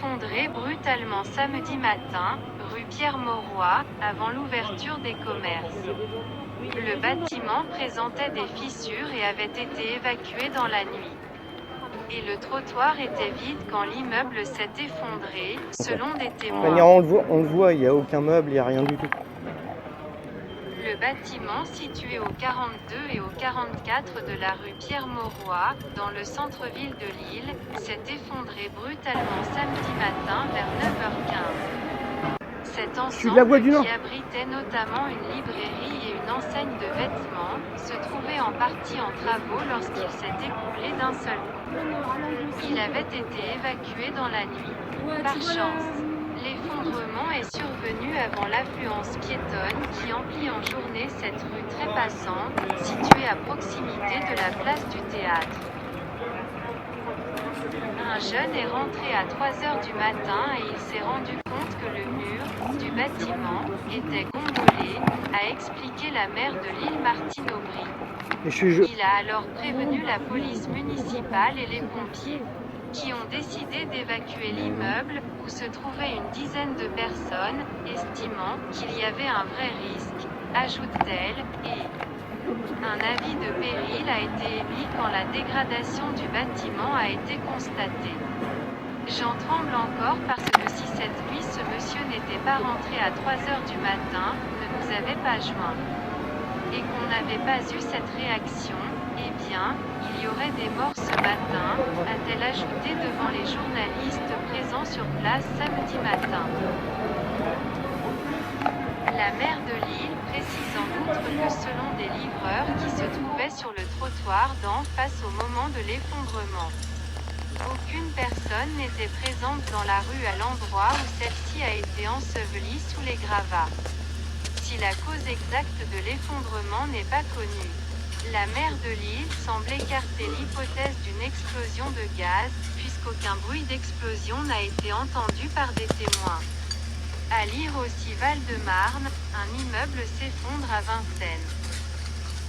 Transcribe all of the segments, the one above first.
effondré brutalement samedi matin, rue Pierre-Mauroy, avant l'ouverture des commerces. Le bâtiment présentait des fissures et avait été évacué dans la nuit. Et le trottoir était vide quand l'immeuble s'est effondré, selon des témoins. On le voit, il n'y a aucun meuble, il n'y a rien du tout. Le bâtiment situé au 42 et au 44 de la rue Pierre-Mauroy, dans le centre-ville de Lille, s'est effondré brutalement samedi matin vers 9h15. Cet ensemble, qui abritait notamment une librairie et une enseigne de vêtements, se trouvait en partie en travaux lorsqu'il s'est écroulé d'un seul coup. Il avait été évacué dans la nuit. Par chance, l'effondrement est survenu avant l'affluence piétonne qui emplit en journée cette rue très passante, située à proximité de la place du Théâtre. Un jeune est rentré à 3h du matin et il s'est rendu compte que le mur du bâtiment était gondolé, a expliqué la maire de Lille Martine Aubry. Il a alors prévenu la police municipale et les pompiers, qui ont décidé d'évacuer l'immeuble, où se trouvaient une dizaine de personnes, estimant qu'il y avait un vrai risque, ajoute-t-elle, et un avis de péril a été émis quand la dégradation du bâtiment a été constatée. J'en tremble encore parce que si cette nuit ce monsieur n'était pas rentré à 3h du matin, ne nous avait pas joints, et qu'on n'avait pas eu cette réaction, eh bien, il y aurait des morts ce matin, a-t-elle ajouté devant les journalistes présents sur place samedi matin. La maire de Lille précise en outre que selon des livreurs qui se trouvaient sur le trottoir d'en face au moment de l'effondrement, aucune personne n'était présente dans la rue à l'endroit où celle-ci a été ensevelie sous les gravats. Si la cause exacte de l'effondrement n'est pas connue, la maire de Lille semble écarter l'hypothèse d'une explosion de gaz, puisqu'aucun bruit d'explosion n'a été entendu par des témoins. À lire aussi Val-de-Marne, un immeuble s'effondre à Vincennes.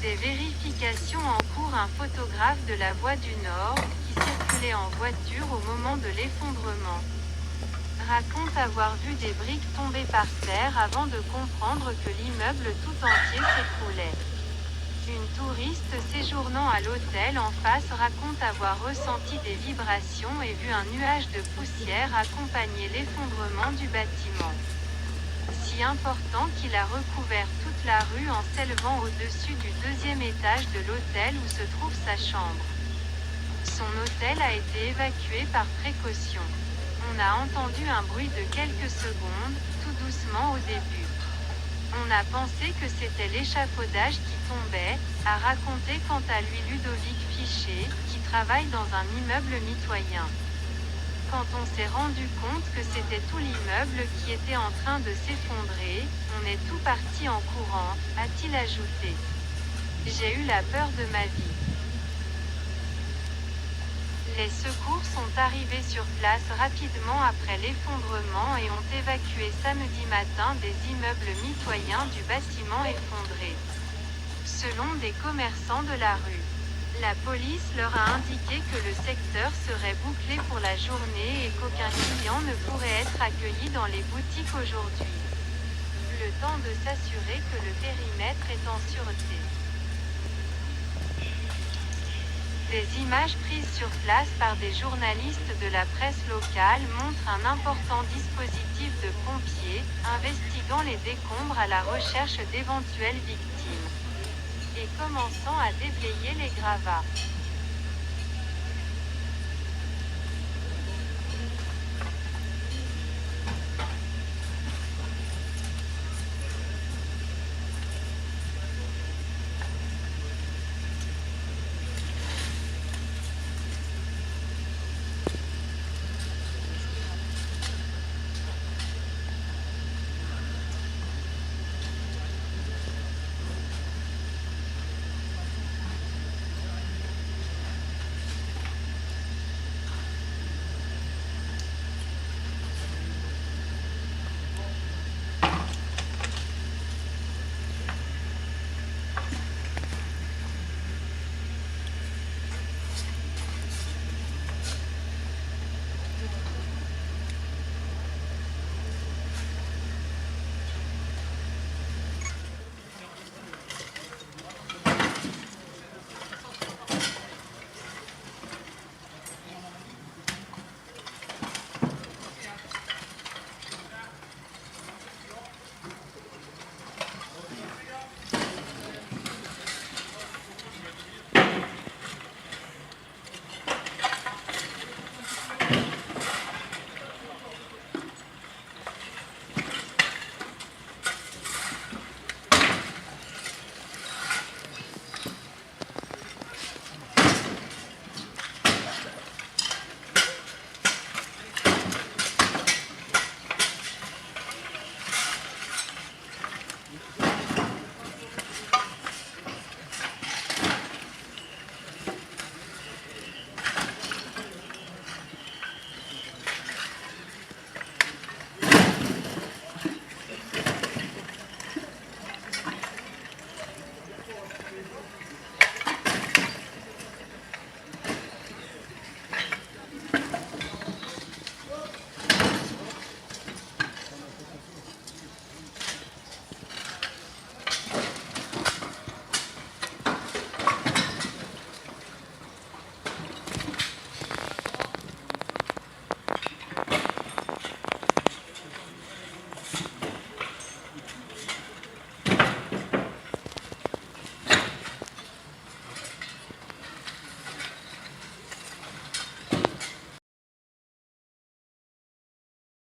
Des vérifications en cours. Un photographe de la Voie du Nord, qui circulait en voiture au moment de l'effondrement, raconte avoir vu des briques tomber par terre avant de comprendre que l'immeuble tout entier s'écroulait. Une touriste séjournant à l'hôtel en face raconte avoir ressenti des vibrations et vu un nuage de poussière accompagner l'effondrement du bâtiment, si important qu'il a recouvert toute la rue en s'élevant au-dessus du deuxième étage de l'hôtel où se trouve sa chambre. Son hôtel a été évacué par précaution. On a entendu un bruit de quelques secondes, tout doucement au début. On a pensé que c'était l'échafaudage qui tombait, a raconté quant à lui Ludovic Fichet, qui travaille dans un immeuble mitoyen. Quand on s'est rendu compte que c'était tout l'immeuble qui était en train de s'effondrer, on est tout parti en courant, a-t-il ajouté. J'ai eu la peur de ma vie. Les secours sont arrivés sur place rapidement après l'effondrement et ont évacué samedi matin des immeubles mitoyens du bâtiment effondré. Selon des commerçants de la rue, la police leur a indiqué que le secteur serait bouclé pour la journée et qu'aucun client ne pourrait être accueilli dans les boutiques aujourd'hui. Le temps de s'assurer que le périmètre est en sûreté. Des images prises sur place par des journalistes de la presse locale montrent un important dispositif de pompiers, investiguant les décombres à la recherche d'éventuelles victimes, et commençant à déblayer les gravats.